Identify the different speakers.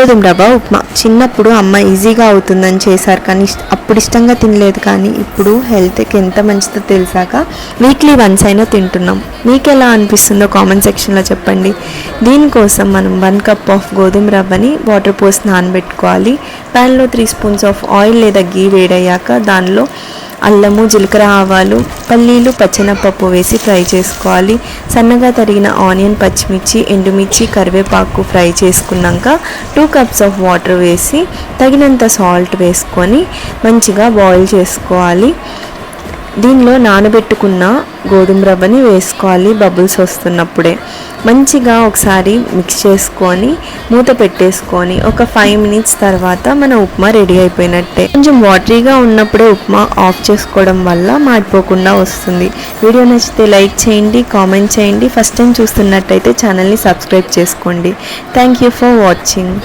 Speaker 1: గోధుమ రవ్వ ఉప్మా చిన్నప్పుడు అమ్మ ఈజీగా అవుతుందని చేశారు, కానీ అప్పుడు ఇష్టంగా తినలేదు. కానీ ఇప్పుడు హెల్త్కి ఎంత మంచిదో తెలిసాక వీక్లీ వన్స్ అయినా తింటున్నాం. మీకు ఎలా అనిపిస్తుందో కామెంట్ సెక్షన్లో చెప్పండి. దీనికోసం మనం 1 కప్ ఆఫ్ గోధుమ రవ్వని వాటర్ పోసి నానబెట్టుకోవాలి. ప్యాన్లో 3 స్పూన్స్ ఆఫ్ ఆయిల్ లేదా గీ వేడయ్యాక దానిలో అల్లము, జీలకర్ర, ఆవాలు, పల్లీలు, పచ్చెనపప్పు వేసి ఫ్రై చేసుకోవాలి. సన్నగా తరిగిన ఆనియన్, పచ్చిమిర్చి, ఎండుమిర్చి, కరివేపాకు ఫ్రై చేసుకున్నాక 2 కప్స్ ఆఫ్ వాటర్ వేసి తగినంత సాల్ట్ వేసుకొని మంచిగా బాయిల్ చేసుకోవాలి. దీనిలో నానబెట్టుకున్న గోధుమ రవ్వని వేసుకోవాలి. బబుల్స్ వస్తున్నప్పుడే మంచిగా ఒకసారి మిక్స్ చేసుకొని మూత పెట్టేసుకొని ఒక 5 మినిట్స్ తర్వాత మన ఉప్మా రెడీ అయిపోయినట్టే. కొంచెం వాటరీగా ఉన్నప్పుడే ఉప్మా ఆఫ్ చేసుకోవడం వల్ల మాడిపోకుండా వస్తుంది. వీడియో నచ్చితే లైక్ చేయండి, కామెంట్ చేయండి. ఫస్ట్ టైం చూస్తున్నట్టయితే ఛానల్ని సబ్స్క్రైబ్ చేసుకోండి. Thank you for watching.